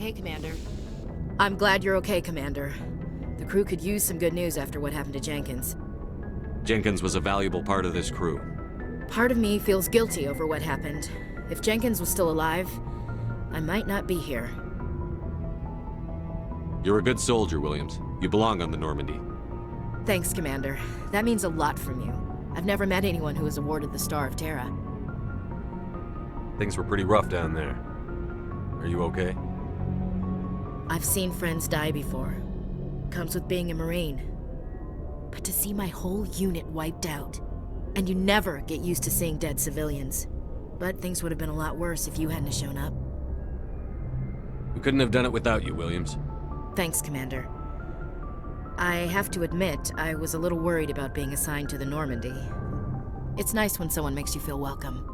Hey, Commander. I'm glad you're okay, Commander. The crew could use some good news after what happened to Jenkins. Jenkins was a valuable part of this crew. Part of me feels guilty over what happened. If Jenkins was still alive, I might not be here. You're a good soldier, Williams. You belong on the Normandy. Thanks, Commander. That means a lot from you. I've never met anyone who was awarded the Star of Terra. Things were pretty rough down there. Are you okay? I've seen friends die before. Comes with being a Marine. But to see my whole unit wiped out, and you never get used to seeing dead civilians. But things would have been a lot worse if you hadn't shown up. We couldn't have done it without you, Williams. Thanks, Commander. I have to admit, I was a little worried about being assigned to the Normandy. It's nice when someone makes you feel welcome.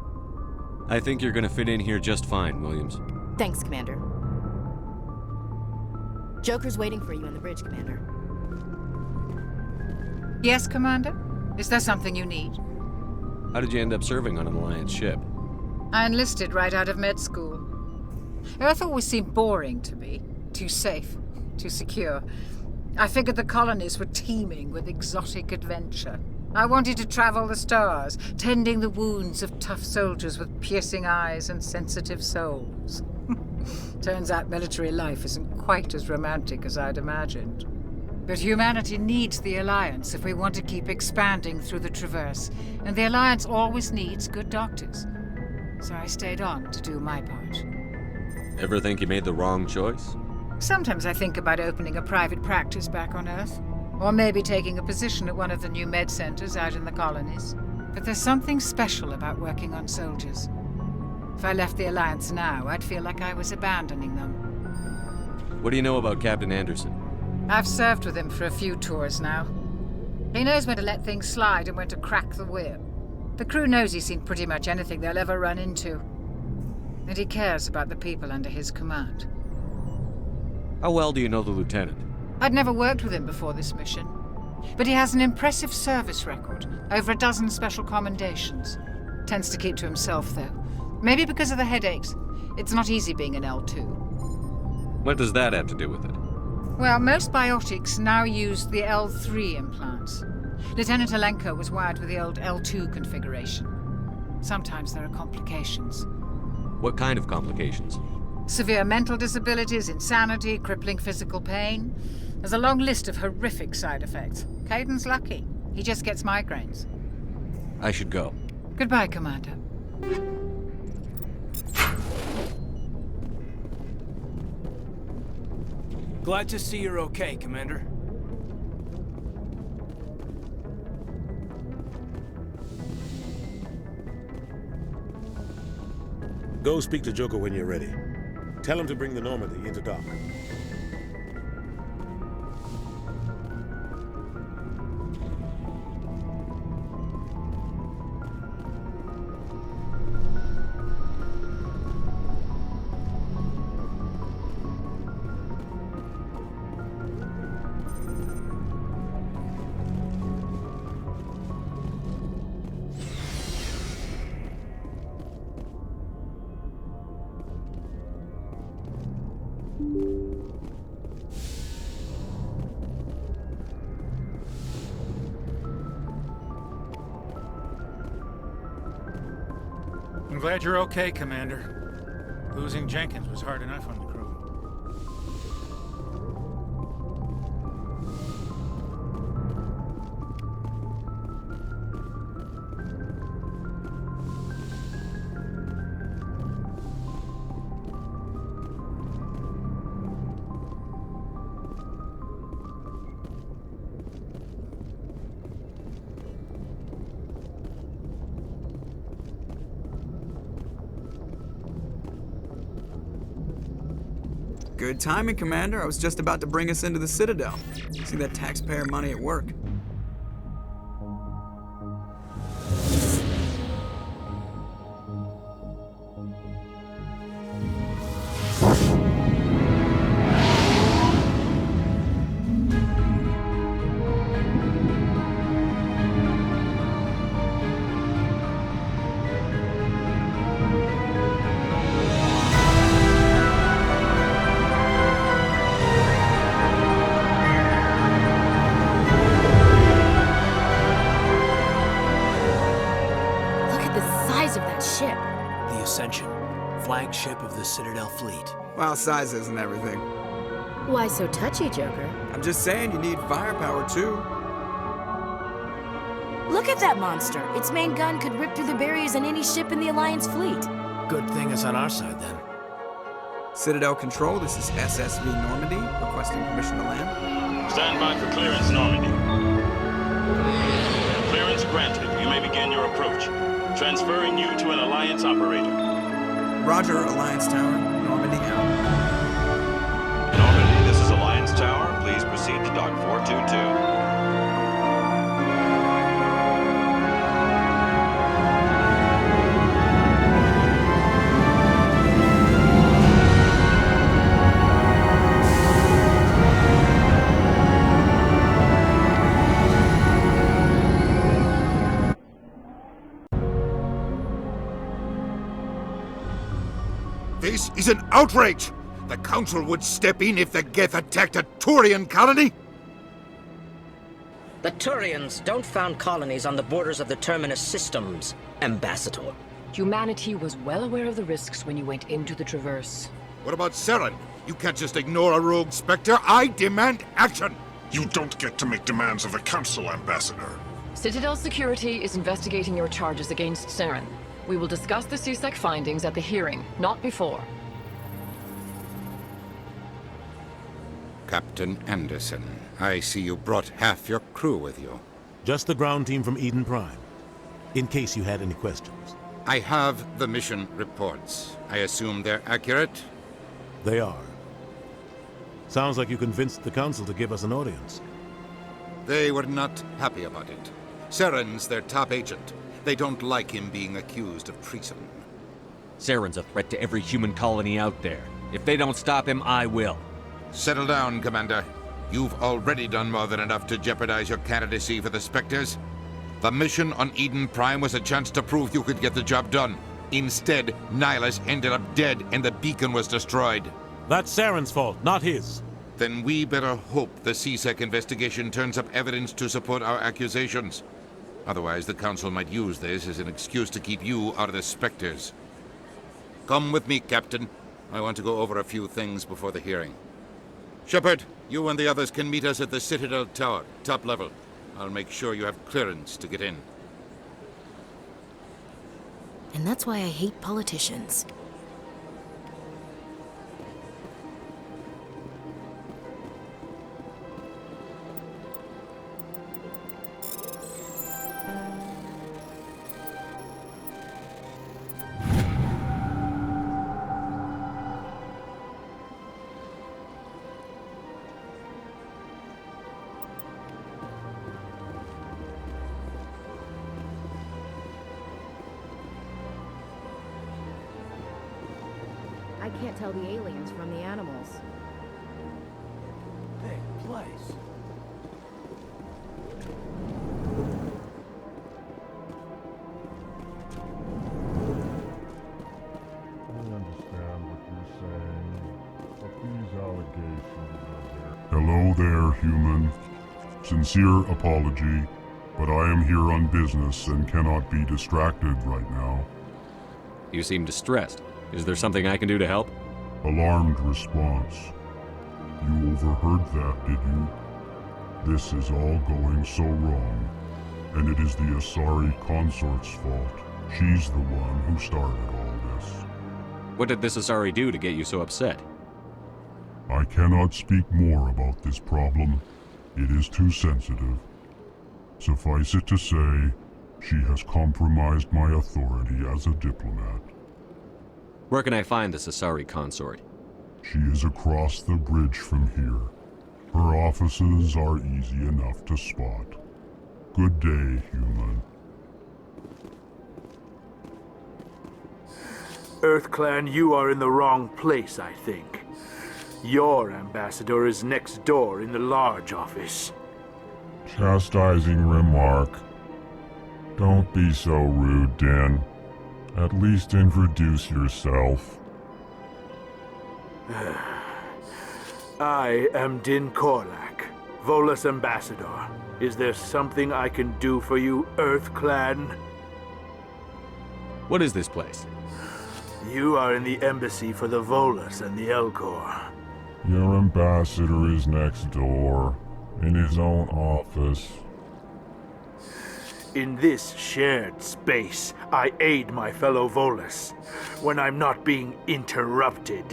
I think you're gonna fit in here just fine, Williams. Thanks, Commander. Joker's waiting for you on the bridge, Commander. Yes, Commander? Is there something you need? How did you end up serving on an Alliance ship? I enlisted right out of med school. Earth always seemed boring to me. Too safe, too secure. I figured the colonies were teeming with exotic adventure. I wanted to travel the stars, tending the wounds of tough soldiers with piercing eyes and sensitive souls. Turns out military life isn't quite as romantic as I'd imagined. But humanity needs the Alliance if we want to keep expanding through the Traverse, and the Alliance always needs good doctors. So I stayed on to do my part. Ever think you made the wrong choice? Sometimes I think about opening a private practice back on Earth, or maybe taking a position at one of the new med centers out in the colonies. But there's something special about working on soldiers. If I left the Alliance now, I'd feel like I was abandoning them. What do you know about Captain Anderson? I've served with him for a few tours now. He knows when to let things slide and when to crack the whip. The crew knows he's seen pretty much anything they'll ever run into. And he cares about the people under his command. How well do you know the lieutenant? I'd never worked with him before this mission. But he has an impressive service record, over a dozen special commendations. Tends to keep to himself, though. Maybe because of the headaches. It's not easy being an L2. What does that have to do with it? Well, most biotics now use the L3 implants. Lieutenant Alenko was wired with the old L2 configuration. Sometimes there are complications. What kind of complications? Severe mental disabilities, insanity, crippling physical pain. There's a long list of horrific side effects. Caden's lucky. He just gets migraines. I should go. Goodbye, Commander. Glad to see you're okay, Commander. Go speak to Joker when you're ready. Tell him to bring the Normandy into dock. I'm glad you're okay, Commander. Losing Jenkins was hard enough on the crew. Good timing, Commander. I was just about to bring us into the Citadel. See that taxpayer money at work. flagship of the Citadel fleet. Well, sizes and everything. Why so touchy, Joker? I'm just saying you need firepower too. Look at that monster. Its main gun could rip through the barriers in any ship in the Alliance fleet. Good thing it's on our side then. Citadel Control, this is SSV Normandy, requesting permission to land. Stand by for clearance, Normandy. Clearance granted. You may begin your approach. Transferring you to an Alliance operator. Roger, Alliance Tower, Normandy out. Normandy, this is Alliance Tower. Please proceed to Dock 422. This is an outrage! The Council would step in if the Geth attacked a Turian colony? The Turians don't found colonies on the borders of the Terminus systems, Ambassador. Humanity was well aware of the risks when you went into the Traverse. What about Saren? You can't just ignore a rogue Spectre. I demand action! You don't get to make demands of the Council, Ambassador. Citadel Security is investigating your charges against Saren. We will discuss the CSEC findings at the hearing, not before. Captain Anderson, I see you brought half your crew with you. Just the ground team from Eden Prime, in case you had any questions. I have the mission reports. I assume they're accurate? They are. Sounds like you convinced the Council to give us an audience. They were not happy about it. Saren's their top agent. They don't like him being accused of treason. Saren's a threat to every human colony out there. If they don't stop him, I will. Settle down, Commander. You've already done more than enough to jeopardize your candidacy for the Spectres. The mission on Eden Prime was a chance to prove you could get the job done. Instead, Nihilus ended up dead and the beacon was destroyed. That's Saren's fault, not his. Then we better hope the CSEC investigation turns up evidence to support our accusations. Otherwise, the Council might use this as an excuse to keep you out of the Spectres. Come with me, Captain. I want to go over a few things before the hearing. Shepard, you and the others can meet us at the Citadel Tower, top level. I'll make sure you have clearance to get in. And that's why I hate politicians. I can't tell the aliens from the animals. Big place. I understand what you're saying, but these allegations are there. Hello there, human. Sincere apology, but I am here on business and cannot be distracted right now. You seem distressed. Is there something I can do to help? Alarmed response. You overheard that, did you? This is all going so wrong, and it is the Asari consort's fault. She's the one who started all this. What did this Asari do to get you so upset? I cannot speak more about this problem. It is too sensitive. Suffice it to say, she has compromised my authority as a diplomat. Where can I find this Asari consort? She is across the bridge from here. Her offices are easy enough to spot. Good day, human. EarthClan, you are in the wrong place, I think. Your ambassador is next door in the large office. Chastising remark. Don't be so rude, Den. At least introduce yourself. I am Din Korlak, Volus ambassador. Is there something I can do for you, EarthClan? What is this place? You are in the embassy for the Volus and the Elcor. Your ambassador is next door, in his own office. In this shared space, I aid my fellow Volus when I'm not being interrupted.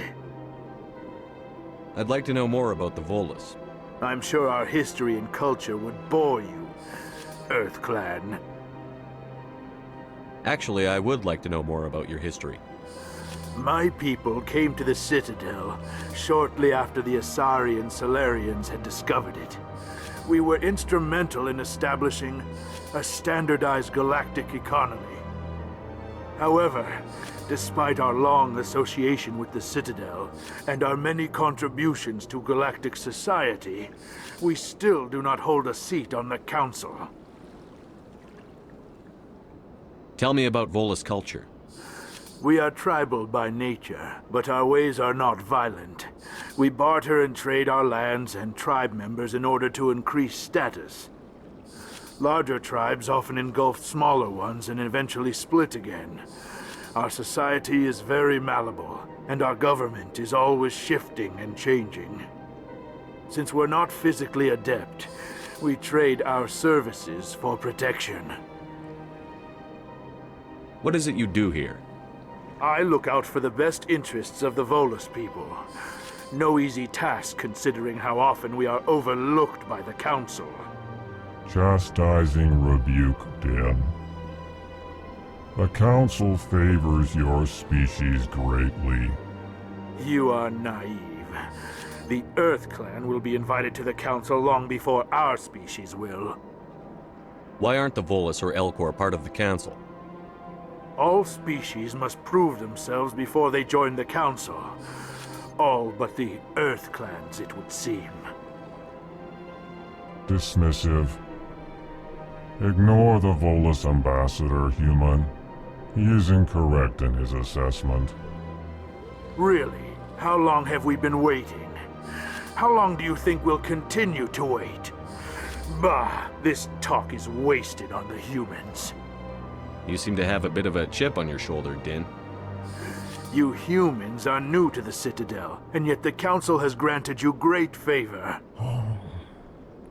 I'd like to know more about the Volus. I'm sure our history and culture would bore you, EarthClan. Actually, I would like to know more about your history. My people came to the Citadel shortly after the Asari and Solarians had discovered it. We were instrumental in establishing a standardized galactic economy. However, despite our long association with the Citadel and our many contributions to galactic society, we still do not hold a seat on the Council. Tell me about Volus culture. We are tribal by nature, but our ways are not violent. We barter and trade our lands and tribe members in order to increase status. Larger tribes often engulf smaller ones and eventually split again. Our society is very malleable, and our government is always shifting and changing. Since we're not physically adept, we trade our services for protection. What is it you do here? I look out for the best interests of the Volus people. No easy task considering how often we are overlooked by the Council. Chastising rebuke, Din. The Council favors your species greatly. You are naive. The EarthClan will be invited to the Council long before our species will. Why aren't the Volus or Elcor part of the Council? All species must prove themselves before they join the Council. All but the EarthClans, it would seem. Dismissive. Ignore the Volus ambassador, human. He is incorrect in his assessment. Really? How long have we been waiting? How long do you think we'll continue to wait? Bah, this talk is wasted on the humans. You seem to have a bit of a chip on your shoulder, Din. You humans are new to the Citadel, and yet the Council has granted you great favor.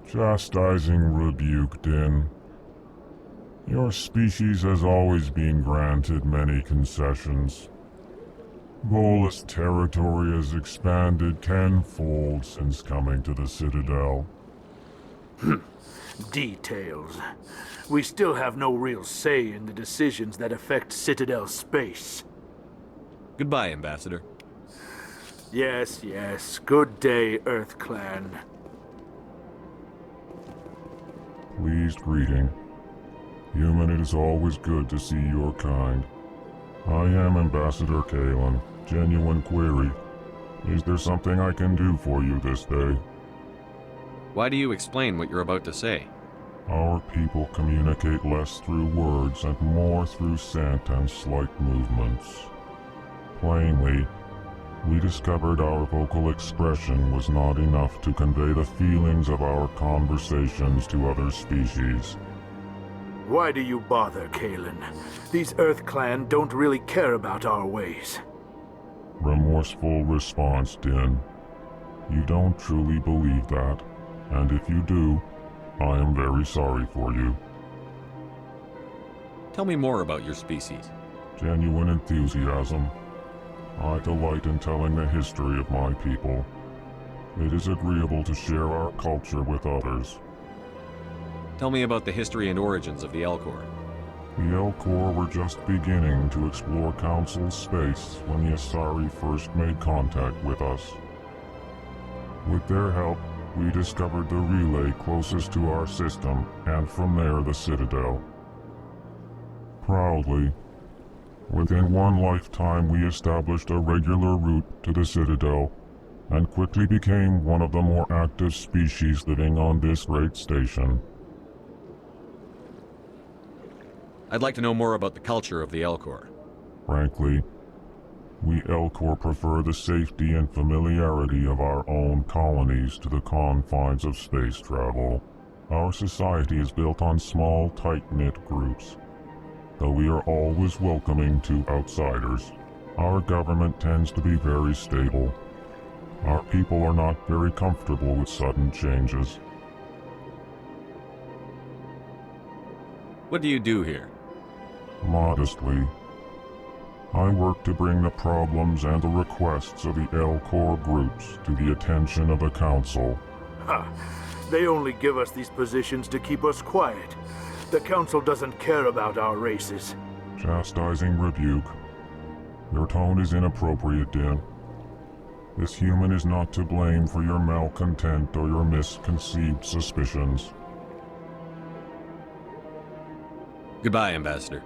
Chastising rebuke, Din. Your species has always been granted many concessions. Volus territory has expanded tenfold since coming to the Citadel. Details. We still have no real say in the decisions that affect Citadel space. Goodbye, Ambassador. Yes, yes. Good day, EarthClan. Pleased greeting. Human, it is always good to see your kind. I am Ambassador Kalen. Genuine query. Is there something I can do for you this day? Why do you explain what you're about to say? Our people communicate less through words and more through scent and slight movements. Plainly, we discovered our vocal expression was not enough to convey the feelings of our conversations to other species. Why do you bother, Kalen? These EarthClan don't really care about our ways. Remorseful response, Din. You don't truly believe that, and if you do, I am very sorry for you. Tell me more about your species. Genuine enthusiasm. I delight in telling the history of my people. It is agreeable to share our culture with others. Tell me about the history and origins of the Elcor. The Elcor were just beginning to explore Council space when the Asari first made contact with us. With their help, we discovered the relay closest to our system, and from there the Citadel. Proudly, within one lifetime we established a regular route to the Citadel, and quickly became one of the more active species living on this great station. I'd like to know more about the culture of the Elcor. Frankly, we Elcor prefer the safety and familiarity of our own colonies to the confines of space travel. Our society is built on small, tight-knit groups, though we are always welcoming to outsiders. Our government tends to be very stable. Our people are not very comfortable with sudden changes. What do you do here? Modestly, I work to bring the problems and the requests of the L-Corps groups to the attention of the Council. Ha! They only give us these positions to keep us quiet. The Council doesn't care about our races. Chastising rebuke. Your tone is inappropriate, Din. This human is not to blame for your malcontent or your misconceived suspicions. Goodbye, Ambassador.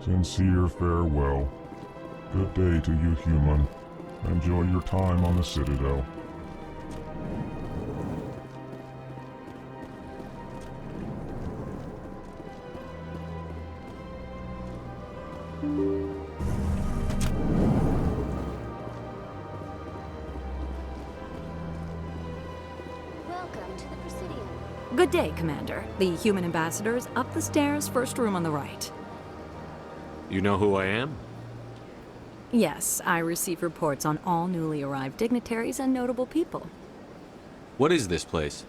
Sincere farewell. Good day to you, human. Enjoy your time on the Citadel. Welcome to the Presidium. Good day, Commander. The human ambassador is up the stairs, first room on the right. You know who I am? Yes, I receive reports on all newly arrived dignitaries and notable people. What is this place?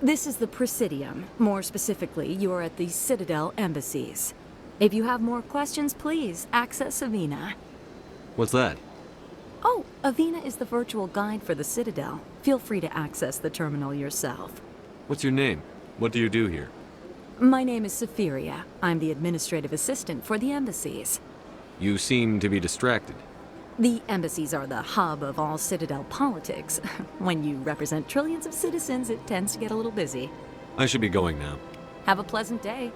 This is the Presidium. More specifically, you are at the Citadel embassies. If you have more questions, please access Avina. What's that? Oh, Avina is the virtual guide for the Citadel. Feel free to access the terminal yourself. What's your name? What do you do here? My name is Safiria. I'm the administrative assistant for the embassies. You seem to be distracted. The embassies are the hub of all Citadel politics. When you represent trillions of citizens, it tends to get a little busy. I should be going now. Have a pleasant day.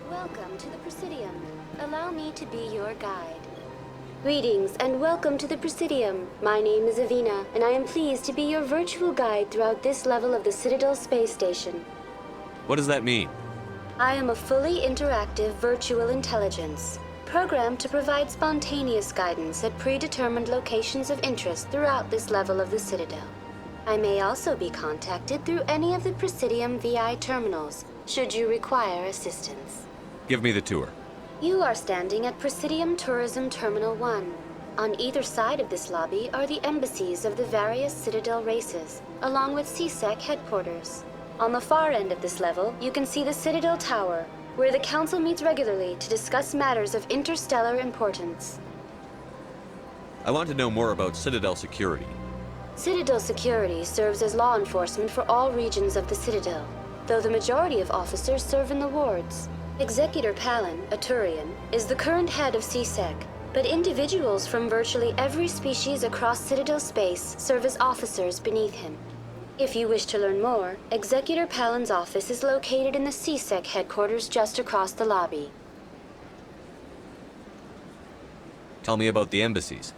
Welcome to the Presidium. Allow me to be your guide. Greetings and welcome to the Presidium. My name is Avina, and I am pleased to be your virtual guide throughout this level of the Citadel space station. What does that mean? I am a fully interactive virtual intelligence, programmed to provide spontaneous guidance at predetermined locations of interest throughout this level of the Citadel. I may also be contacted through any of the Presidium VI terminals, should you require assistance. Give me the tour. You are standing at Presidium Tourism Terminal 1. On either side of this lobby are the embassies of the various Citadel races, along with CSEC headquarters. On the far end of this level, you can see the Citadel Tower, where the Council meets regularly to discuss matters of interstellar importance. I want to know more about Citadel security. Citadel security serves as law enforcement for all regions of the Citadel, though the majority of officers serve in the wards. Executor Palin, a Turian, is the current head of CSEC, but individuals from virtually every species across Citadel space serve as officers beneath him. If you wish to learn more, Executor Palin's office is located in the CSEC headquarters just across the lobby. Tell me about the embassies.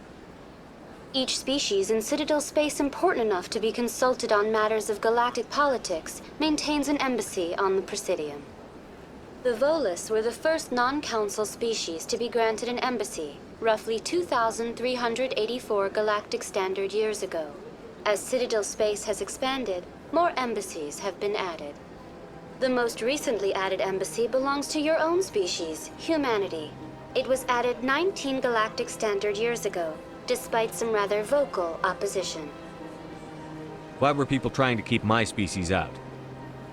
Each species in Citadel space important enough to be consulted on matters of galactic politics maintains an embassy on the Presidium. The Volus were the first non-council species to be granted an embassy, roughly 2,384 galactic standard years ago. As Citadel space has expanded, more embassies have been added. The most recently added embassy belongs to your own species, humanity. It was added 19 galactic standard years ago, despite some rather vocal opposition. Why were people trying to keep my species out?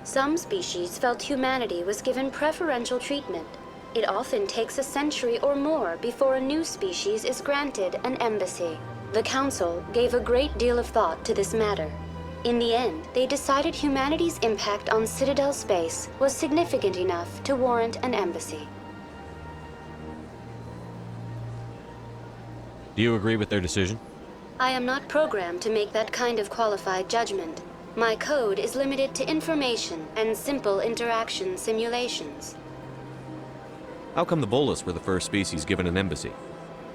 Some species felt humanity was given preferential treatment. It often takes a century or more before a new species is granted an embassy. The Council gave a great deal of thought to this matter. In the end, they decided humanity's impact on Citadel space was significant enough to warrant an embassy. Do you agree with their decision? I am not programmed to make that kind of qualified judgment. My code is limited to information and simple interaction simulations. How come the Volus were the first species given an embassy?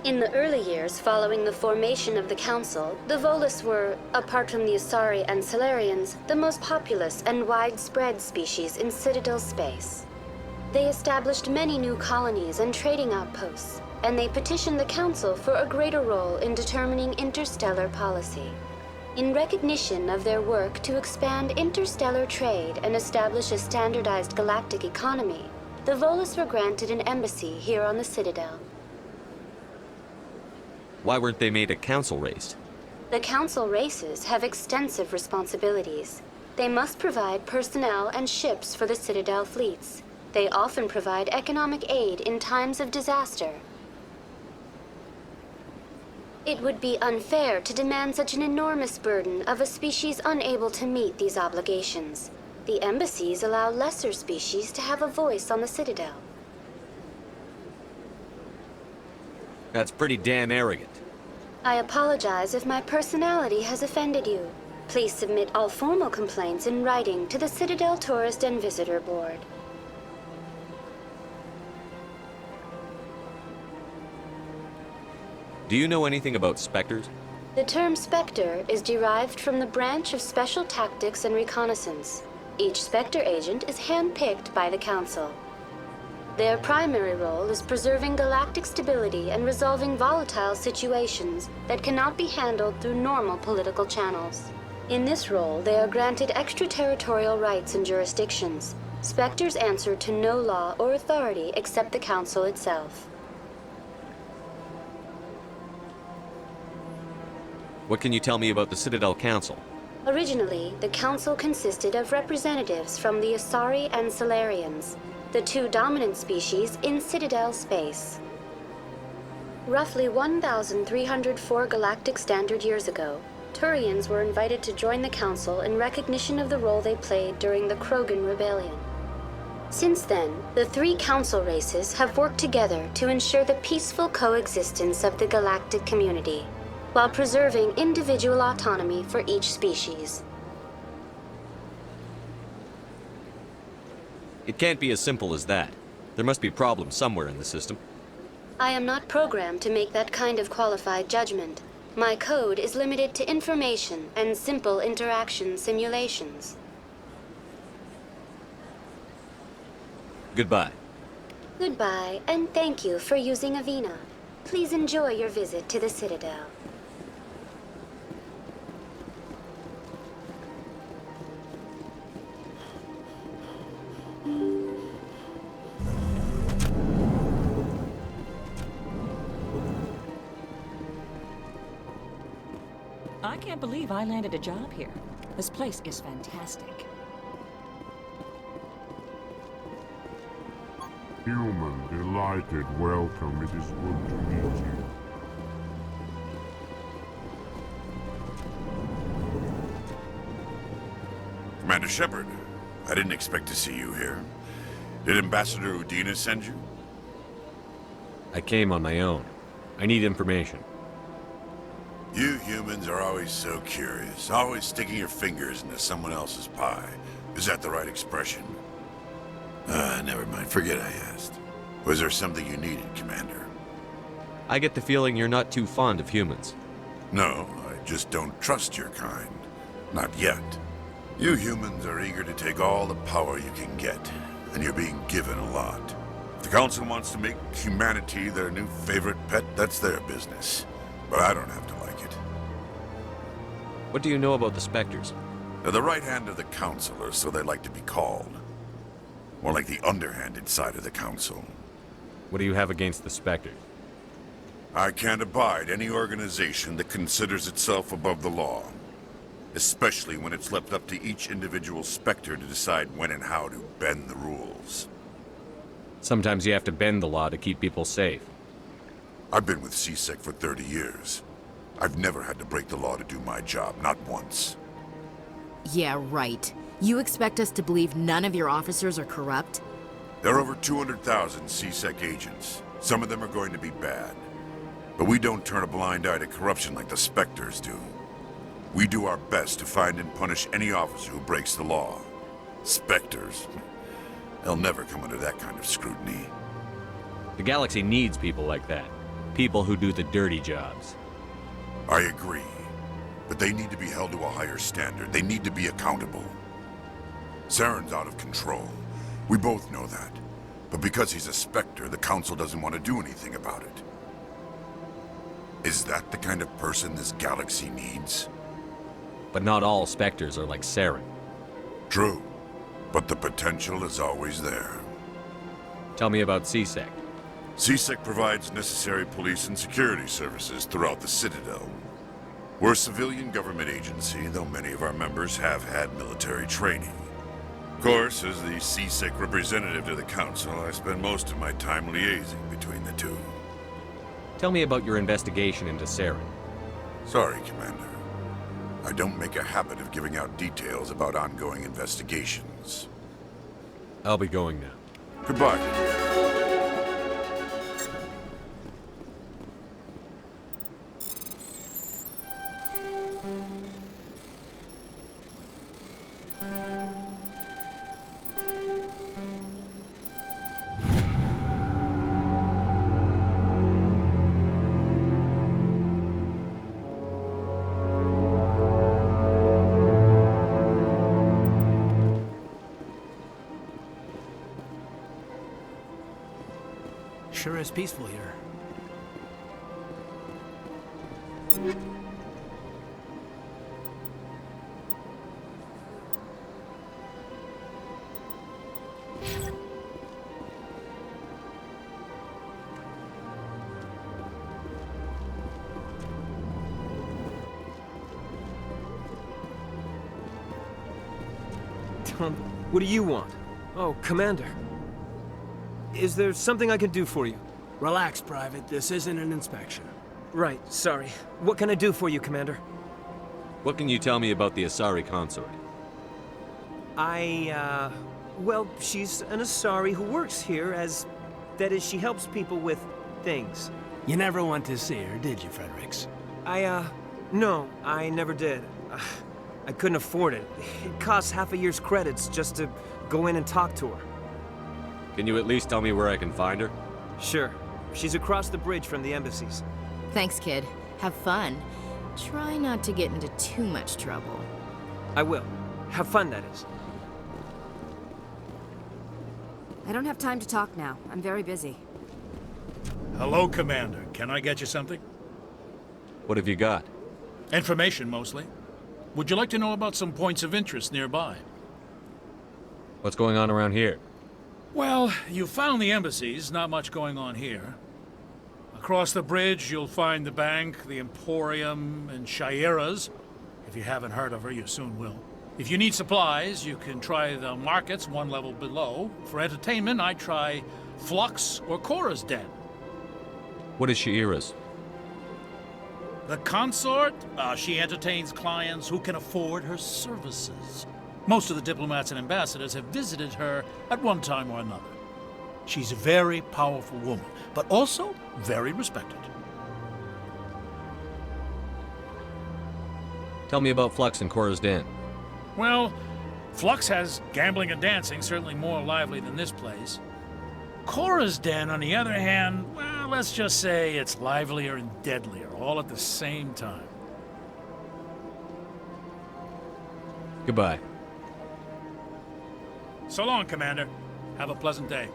In the early years following the formation of the Council, the Volus were, apart from the Asari and Salarians, the most populous and widespread species in Citadel space. They established many new colonies and trading outposts, and they petitioned the Council for a greater role in determining interstellar policy. In recognition of their work to expand interstellar trade and establish a standardized galactic economy, the Volus were granted an embassy here on the Citadel. Why weren't they made a council race? The council races have extensive responsibilities. They must provide personnel and ships for the Citadel fleets. They often provide economic aid in times of disaster. It would be unfair to demand such an enormous burden of a species unable to meet these obligations. The embassies allow lesser species to have a voice on the Citadel. That's pretty damn arrogant. I apologize if my personality has offended you. Please submit all formal complaints in writing to the Citadel Tourist and Visitor Board. Do you know anything about Spectres? The term Spectre is derived from the branch of Special Tactics and Reconnaissance. Each Spectre agent is handpicked by the Council. Their primary role is preserving galactic stability and resolving volatile situations that cannot be handled through normal political channels. In this role, they are granted extraterritorial rights and jurisdictions. Spectres answer to no law or authority except the Council itself. What can you tell me about the Citadel Council? Originally, the Council consisted of representatives from the Asari and Solarians, the two dominant species in Citadel space. Roughly 1,304 galactic standard years ago, Turians were invited to join the Council in recognition of the role they played during the Krogan Rebellion. Since then, the three Council races have worked together to ensure the peaceful coexistence of the galactic community, while preserving individual autonomy for each species. It can't be as simple as that. There must be problems somewhere in the system. I am not programmed to make that kind of qualified judgment. My code is limited to information and simple interaction simulations. Goodbye. Goodbye, and thank you for using Avina. Please enjoy your visit to the Citadel. I can't believe I landed a job here. This place is fantastic. Human, delighted, welcome. It is good to meet you. Commander Shepard, I didn't expect to see you here. Did Ambassador Udina send you? I came on my own. I need information. You humans are always so curious, always sticking your fingers into someone else's pie. Is that the right expression? Never mind. Forget I asked. Was there something you needed, Commander? I get the feeling you're not too fond of humans. No, I just don't trust your kind. Not yet. You humans are eager to take all the power you can get, and you're being given a lot. If the Council wants to make humanity their new favorite pet, that's their business. But I don't have to like it. What do you know about the Spectres? They're the right hand of the Council, or so they like to be called. More like the underhanded side of the Council. What do you have against the Spectres? I can't abide any organization that considers itself above the law. Especially when it's left up to each individual Spectre to decide when and how to bend the rules. Sometimes you have to bend the law to keep people safe. I've been with CSEC for 30 years. I've never had to break the law to do my job, not once. Yeah, right. You expect us to believe none of your officers are corrupt? There are over 200,000 CSEC agents. Some of them are going to be bad. But we don't turn a blind eye to corruption like the Spectres do. We do our best to find and punish any officer who breaks the law. Spectres, they'll never come under that kind of scrutiny. The galaxy needs people like that. People who do the dirty jobs. I agree. But they need to be held to a higher standard. They need to be accountable. Saren's out of control. We both know that. But because he's a Spectre, the Council doesn't want to do anything about it. Is that the kind of person this galaxy needs? But not all Spectres are like Saren. True. But the potential is always there. Tell me about CSEC. CSEC provides necessary police and security services throughout the Citadel. We're a civilian government agency, though many of our members have had military training. Of course, as the CSEC representative to the Council, I spend most of my time liaising between the two. Tell me about your investigation into Saren. Sorry, Commander. I don't make a habit of giving out details about ongoing investigations. I'll be going now. Goodbye. Sure is peaceful here. What do you want? Oh, Commander. Is there something I can do for you? Relax, Private. This isn't an inspection. Right, sorry. What can I do for you, Commander? What can you tell me about the Asari consort? Well, she's an Asari who works here as... That is, she helps people with things. You never went to see her, did you, Fredericks? No, I never did. I couldn't afford it. It costs half a year's credits just to go in and talk to her. Can you at least tell me where I can find her? Sure. She's across the bridge from the embassies. Thanks, kid. Have fun. Try not to get into too much trouble. I will. Have fun, that is. I don't have time to talk now. I'm very busy. Hello, Commander. Can I get you something? What have you got? Information, mostly. Would you like to know about some points of interest nearby? What's going on around here? Well, you found the embassies, not much going on here. Across the bridge, you'll find the bank, the Emporium, and Shaira's. If you haven't heard of her, you soon will. If you need supplies, you can try the markets one level below. For entertainment, I'd try Flux or Cora's Den. What is Shaira's? The consort? She entertains clients who can afford her services. Most of the diplomats and ambassadors have visited her at one time or another. She's a very powerful woman, but also very respected. Tell me about Flux and Cora's Den. Well, Flux has gambling and dancing, certainly more lively than this place. Cora's Den, on the other hand, well, let's just say it's livelier and deadlier, all at the same time. Goodbye. So long, Commander. Have a pleasant day.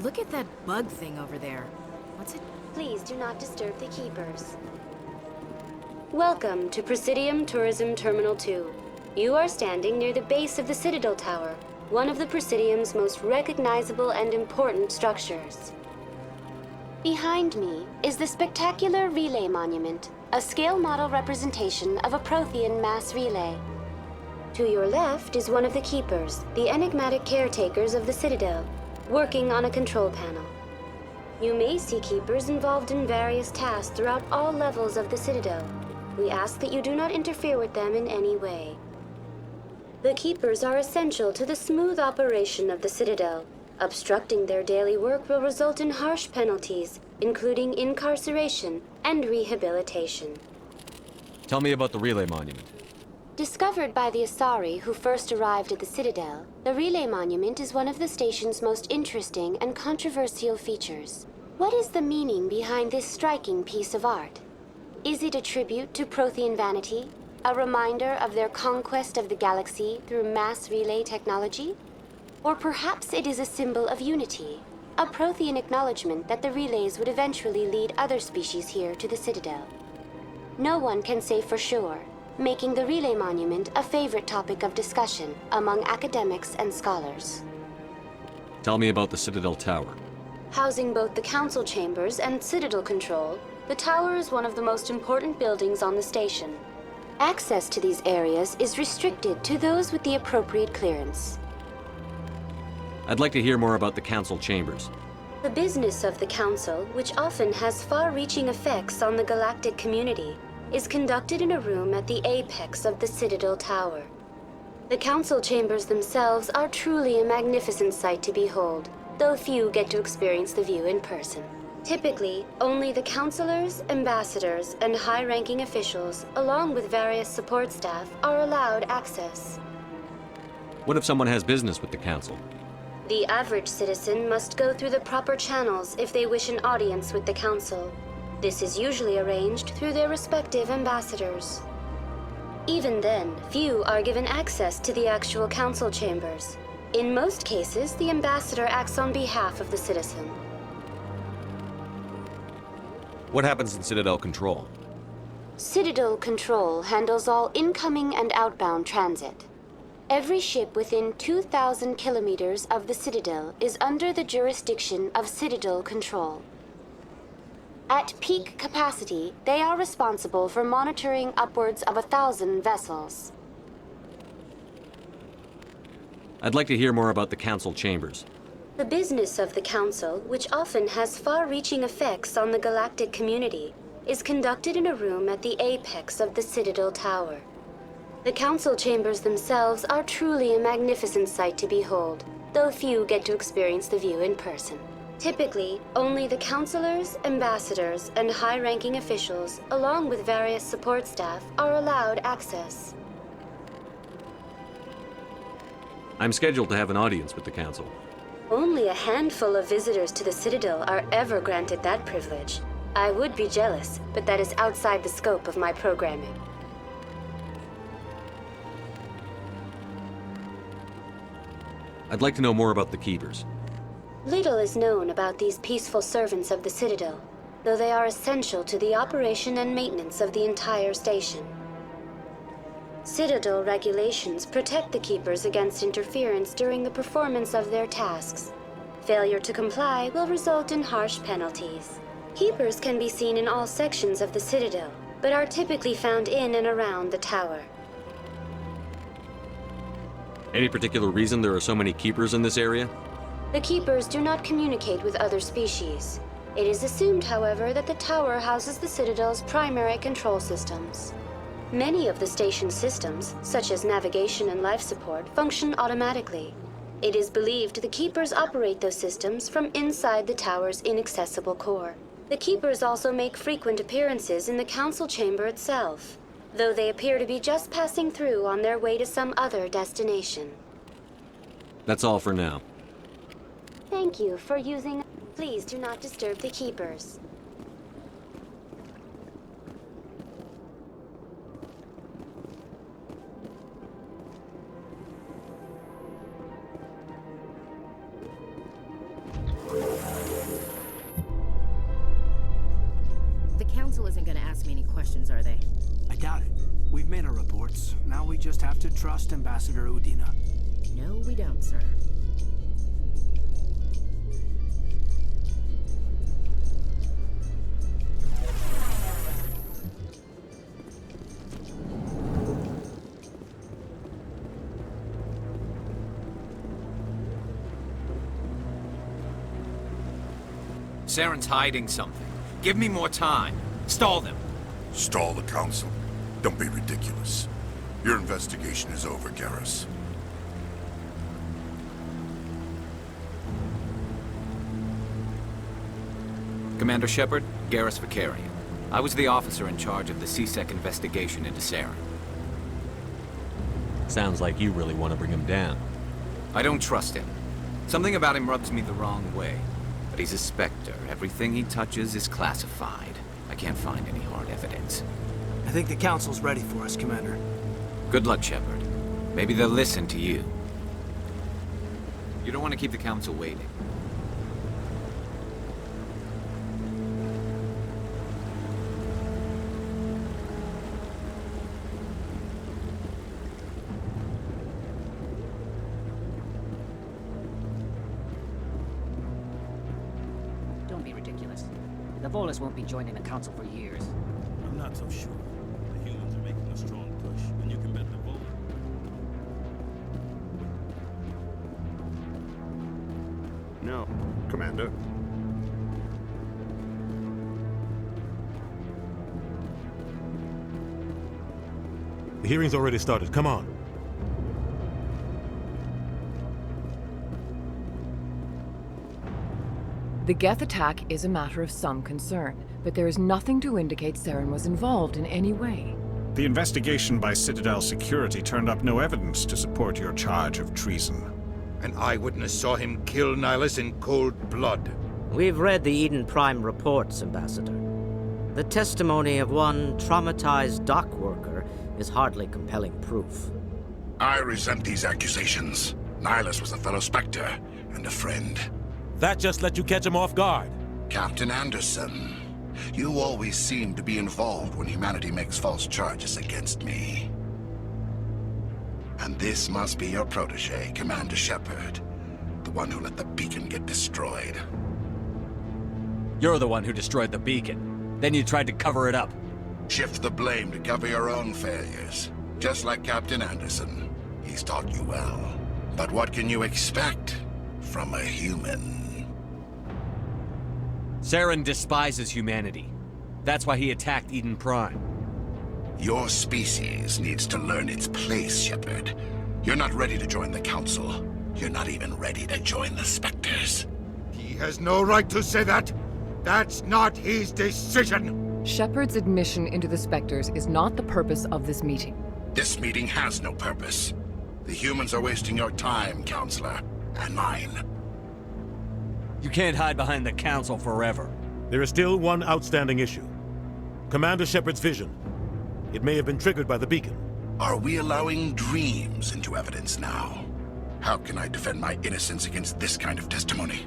Look at that bug thing over there. What's it? Please do not disturb the keepers. Welcome to Presidium Tourism Terminal 2. You are standing near the base of the Citadel Tower, one of the Presidium's most recognizable and important structures. Behind me is the spectacular Relay Monument, a scale model representation of a Prothean mass relay. To your left is one of the keepers, the enigmatic caretakers of the Citadel, working on a control panel. You may see keepers involved in various tasks throughout all levels of the Citadel. We ask that you do not interfere with them in any way. The keepers are essential to the smooth operation of the Citadel. Obstructing their daily work will result in harsh penalties, including incarceration and rehabilitation. Tell me about the Relay Monument. Discovered by the Asari who first arrived at the Citadel, the Relay Monument is one of the station's most interesting and controversial features. What is the meaning behind this striking piece of art? Is it a tribute to Prothean vanity? A reminder of their conquest of the galaxy through mass relay technology? Or perhaps it is a symbol of unity, a Prothean acknowledgement that the relays would eventually lead other species here to the Citadel. No one can say for sure, making the Relay Monument a favorite topic of discussion among academics and scholars. Tell me about the Citadel Tower. Housing both the council chambers and Citadel control, the tower is one of the most important buildings on the station. Access to these areas is restricted to those with the appropriate clearance. I'd like to hear more about the council chambers. The business of the council, which often has far-reaching effects on the galactic community, is conducted in a room at the apex of the Citadel Tower. The council chambers themselves are truly a magnificent sight to behold, though few get to experience the view in person. Typically, only the councilors, ambassadors, and high-ranking officials, along with various support staff, are allowed access. What if someone has business with the council? The average citizen must go through the proper channels if they wish an audience with the council. This is usually arranged through their respective ambassadors. Even then, few are given access to the actual council chambers. In most cases, the ambassador acts on behalf of the citizen. What happens in Citadel Control? Citadel Control handles all incoming and outbound transit. Every ship within 2,000 kilometers of the Citadel is under the jurisdiction of Citadel Control. At peak capacity, they are responsible for monitoring upwards of 1,000 vessels. I'd like to hear more about the council chambers. The business of the council, which often has far-reaching effects on the galactic community, is conducted in a room at the apex of the Citadel Tower. The council chambers themselves are truly a magnificent sight to behold, though few get to experience the view in person. Typically, only the councilors, ambassadors, and high-ranking officials, along with various support staff, are allowed access. I'm scheduled to have an audience with the council. Only a handful of visitors to the Citadel are ever granted that privilege. I would be jealous, but that is outside the scope of my programming. I'd like to know more about the Keepers. Little is known about these peaceful servants of the Citadel, though they are essential to the operation and maintenance of the entire station. Citadel regulations protect the Keepers against interference during the performance of their tasks. Failure to comply will result in harsh penalties. Keepers can be seen in all sections of the Citadel, but are typically found in and around the tower. Any particular reason there are so many Keepers in this area? The Keepers do not communicate with other species. It is assumed, however, that the tower houses the Citadel's primary control systems. Many of the station's systems, such as navigation and life support, function automatically. It is believed the Keepers operate those systems from inside the tower's inaccessible core. The Keepers also make frequent appearances in the council chamber itself, though they appear to be just passing through on their way to some other destination. That's all for now. Thank you for using... Please do not disturb the Keepers. made our reports. Now we just have to trust Ambassador Udina. No, we don't, sir. Saren's hiding something. Give me more time. Stall them. Stall the Council? Don't be ridiculous. Your investigation is over, Garrus. Commander Shepard, Garrus Vakarian. I was the officer in charge of the C-Sec investigation into Saren. Sounds like you really want to bring him down. I don't trust him. Something about him rubs me the wrong way. But he's a Spectre. Everything he touches is classified. I can't find any hard evidence. I think the Council's ready for us, Commander. Good luck, Shepard. Maybe they'll listen to you. You don't want to keep the Council waiting. Don't be ridiculous. The Volus won't be joining the Council for years. I'm not so sure. The humans are making a strong push, and you can bet the Volus. No, Commander. The hearing's already started. Come on. The Geth attack is a matter of some concern, but there is nothing to indicate Saren was involved in any way. The investigation by Citadel Security turned up no evidence to support your charge of treason. An eyewitness saw him kill Nihilus in cold blood. We've read the Eden Prime reports, Ambassador. The testimony of one traumatized dock worker is hardly compelling proof. I resent these accusations. Nihilus was a fellow Spectre and a friend. That just let you catch him off guard. Captain Anderson, you always seem to be involved when humanity makes false charges against me. And this must be your protege, Commander Shepard, the one who let the beacon get destroyed. You're the one who destroyed the beacon. Then you tried to cover it up. Shift the blame to cover your own failures. Just like Captain Anderson. He's taught you well. But what can you expect from a human? Saren despises humanity. That's why he attacked Eden Prime. Your species needs to learn its place, Shepard. You're not ready to join the Council. You're not even ready to join the Spectres. He has no right to say that. That's not his decision. Shepard's admission into the Spectres is not the purpose of this meeting. This meeting has no purpose. The humans are wasting your time, Counselor, and mine. You can't hide behind the Council forever. There is still one outstanding issue. Commander Shepard's vision. It may have been triggered by the beacon. Are we allowing dreams into evidence now? How can I defend my innocence against this kind of testimony?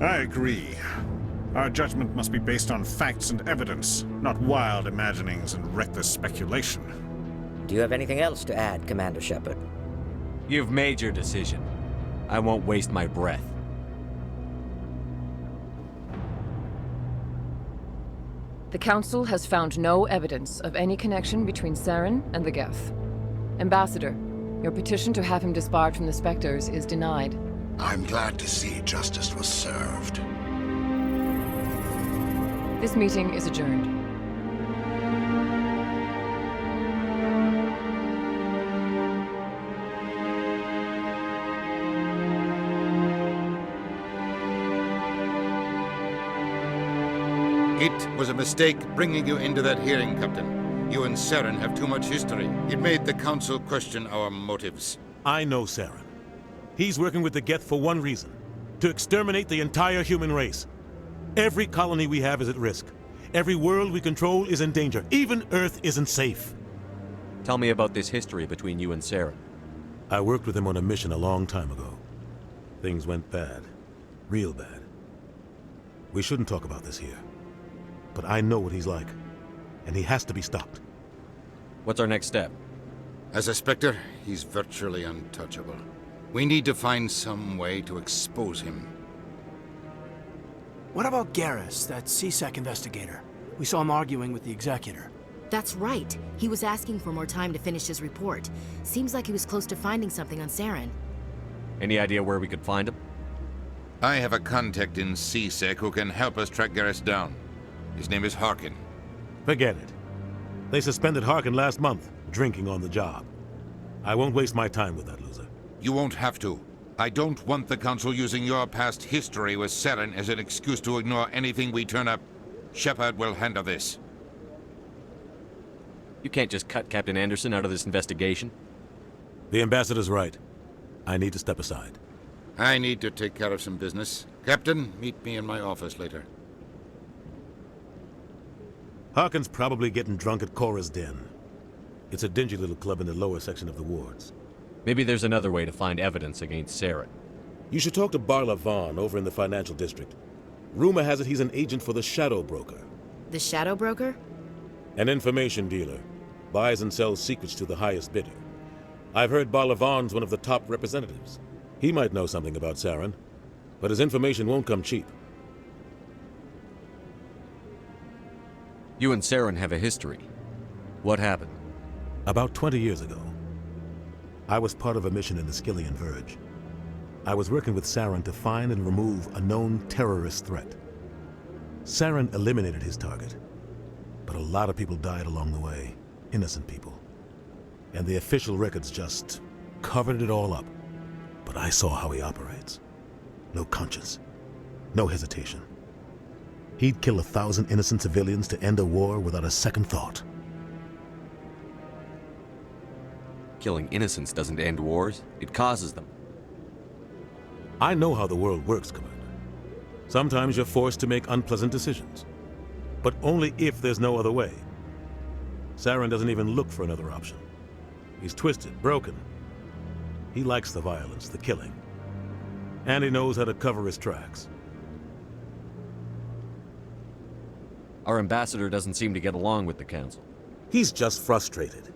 I agree. Our judgment must be based on facts and evidence, not wild imaginings and reckless speculation. Do you have anything else to add, Commander Shepard? You've made your decision. I won't waste my breath. The Council has found no evidence of any connection between Saren and the Geth. Ambassador, your petition to have him disbarred from the Spectres is denied. I'm glad to see justice was served. This meeting is adjourned. It was a mistake bringing you into that hearing, Captain. You and Saren have too much history. It made the Council question our motives. I know Saren. He's working with the Geth for one reason. To exterminate the entire human race. Every colony we have is at risk. Every world we control is in danger. Even Earth isn't safe. Tell me about this history between you and Saren. I worked with him on a mission a long time ago. Things went bad. Real bad. We shouldn't talk about this here. But I know what he's like. And he has to be stopped. What's our next step? As a Spectre, he's virtually untouchable. We need to find some way to expose him. What about Garrus, that CSEC investigator? We saw him arguing with the Executor. That's right. He was asking for more time to finish his report. Seems like he was close to finding something on Saren. Any idea where we could find him? I have a contact in CSEC who can help us track Garrus down. His name is Harkin. Forget it. They suspended Harkin last month, drinking on the job. I won't waste my time with that loser. You won't have to. I don't want the Council using your past history with Saren as an excuse to ignore anything we turn up. Shepard will handle this. You can't just cut Captain Anderson out of this investigation. The Ambassador's right. I need to step aside. I need to take care of some business. Captain, meet me in my office later. Harkin's probably getting drunk at Cora's Den. It's a dingy little club in the lower section of the wards. Maybe there's another way to find evidence against Saren. You should talk to Barla Vaughn over in the financial district. Rumor has it he's an agent for the Shadow Broker. The Shadow Broker? An information dealer. Buys and sells secrets to the highest bidder. I've heard Barla Vaughn's one of the top representatives. He might know something about Saren, but his information won't come cheap. You and Saren have a history. What happened? About 20 years ago, I was part of a mission in the Skillian Verge. I was working with Saren to find and remove a known terrorist threat. Saren eliminated his target, but a lot of people died along the way, innocent people. And the official records just covered it all up. But I saw how he operates. No conscience, no hesitation. He'd kill 1,000 innocent civilians to end a war without a second thought. Killing innocents doesn't end wars, it causes them. I know how the world works, Commander. Sometimes you're forced to make unpleasant decisions, but only if there's no other way. Saren doesn't even look for another option. He's twisted, broken. He likes the violence, the killing, and he knows how to cover his tracks. Our ambassador doesn't seem to get along with the Council. He's just frustrated.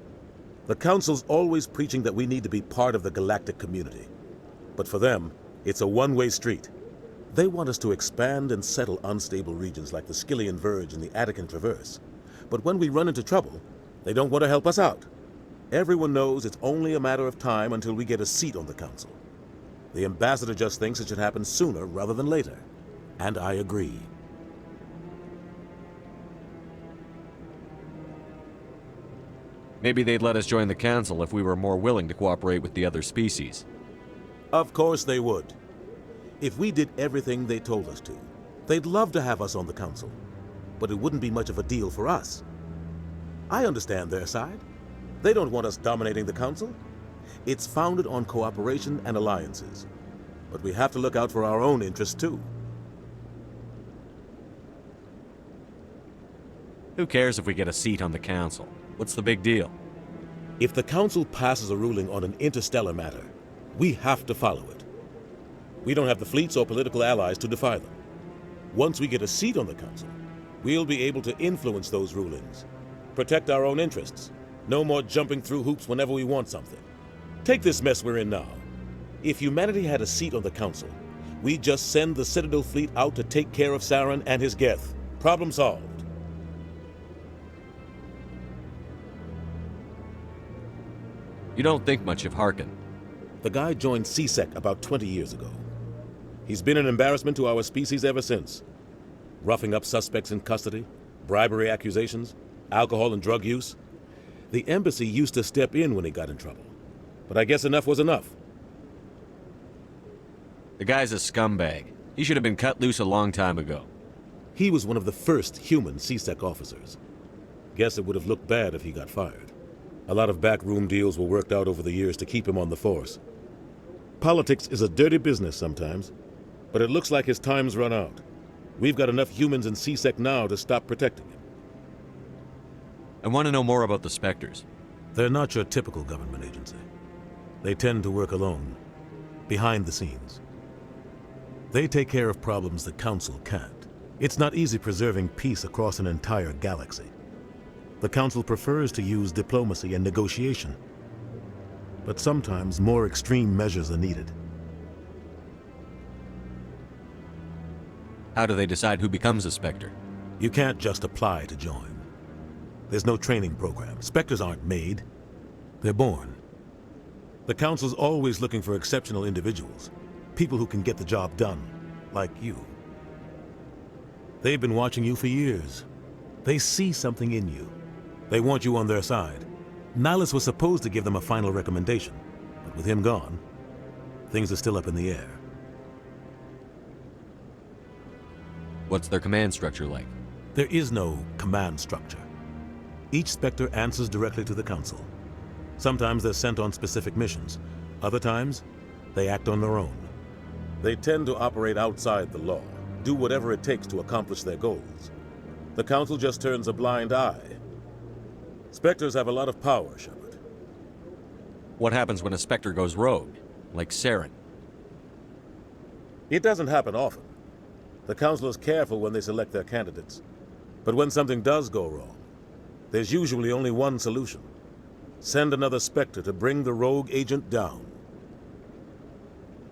The Council's always preaching that we need to be part of the galactic community. But for them, it's a one-way street. They want us to expand and settle unstable regions like the Skillian Verge and the Attican Traverse. But when we run into trouble, they don't want to help us out. Everyone knows it's only a matter of time until we get a seat on the Council. The Ambassador just thinks it should happen sooner rather than later. And I agree. Maybe they'd let us join the Council if we were more willing to cooperate with the other species. Of course they would. If we did everything they told us to, they'd love to have us on the Council. But it wouldn't be much of a deal for us. I understand their side. They don't want us dominating the Council. It's founded on cooperation and alliances. But we have to look out for our own interests too. Who cares if we get a seat on the Council? What's the big deal? If the Council passes a ruling on an interstellar matter, we have to follow it. We don't have the fleets or political allies to defy them. Once we get a seat on the Council, we'll be able to influence those rulings, protect our own interests. No more jumping through hoops whenever we want something. Take this mess we're in now. If humanity had a seat on the Council, we'd just send the Citadel fleet out to take care of Saren and his Geth. Problem solved. You don't think much of Harkin. The guy joined CSEC about 20 years ago. He's been an embarrassment to our species ever since. Roughing up suspects in custody, bribery accusations, alcohol and drug use. The embassy used to step in when he got in trouble. But I guess enough was enough. The guy's a scumbag. He should have been cut loose a long time ago. He was one of the first human CSEC officers. Guess it would have looked bad if he got fired. A lot of backroom deals were worked out over the years to keep him on the force. Politics is a dirty business sometimes, but it looks like his time's run out. We've got enough humans in CSEC now to stop protecting him. I want to know more about the Spectres. They're not your typical government agency. They tend to work alone, behind the scenes. They take care of problems the Council can't. It's not easy preserving peace across an entire galaxy. The Council prefers to use diplomacy and negotiation. but sometimes more extreme measures are needed. How do they decide who becomes a Spectre? You can't just apply to join. There's no training program. Spectres aren't made. They're born. The Council's always looking for exceptional individuals. People who can get the job done, like you. They've been watching you for years. They see something in you. They want you on their side. Nihilus was supposed to give them a final recommendation, but with him gone, things are still up in the air. What's their command structure like? There is no command structure. Each Spectre answers directly to the Council. Sometimes they're sent on specific missions. Other times, they act on their own. They tend to operate outside the law, do whatever it takes to accomplish their goals. The Council just turns a blind eye. Spectres have a lot of power, Shepard. What happens when a Spectre goes rogue, like Saren? It doesn't happen often. The Council is careful when they select their candidates. But when something does go wrong, there's usually only one solution. Send another Spectre to bring the rogue agent down.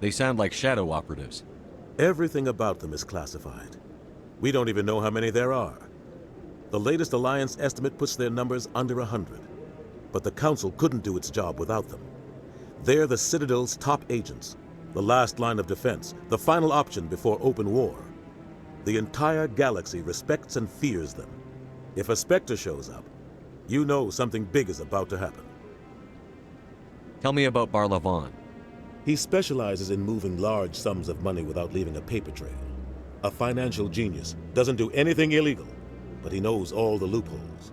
They sound like shadow operatives. Everything about them is classified. We don't even know how many there are. The latest Alliance estimate puts their numbers under 100. But the Council couldn't do its job without them. They're the Citadel's top agents, the last line of defense, the final option before open war. The entire galaxy respects and fears them. If a Spectre shows up, you know something big is about to happen. Tell me about Barlavan. He specializes in moving large sums of money without leaving a paper trail. A financial genius, doesn't do anything illegal, but he knows all the loopholes.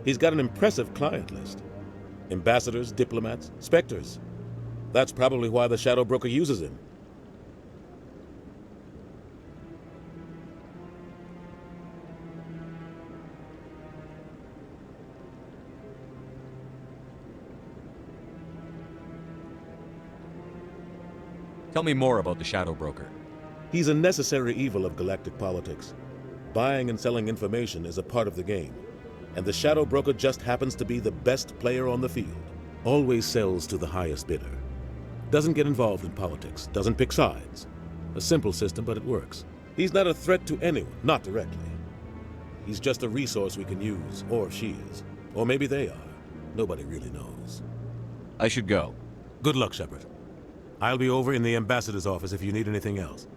He's got an impressive client list. Ambassadors, diplomats, Spectres. That's probably why the Shadow Broker uses him. Tell me more about the Shadow Broker. He's a necessary evil of galactic politics. Buying and selling information is a part of the game, and the Shadow Broker just happens to be the best player on the field. Always sells to the highest bidder. Doesn't get involved in politics, doesn't pick sides. A simple system, but it works. He's not a threat to anyone, not directly. He's just a resource we can use, or she is. Or maybe they are. Nobody really knows. I should go. Good luck, Shepard. I'll be over in the Ambassador's office if you need anything else.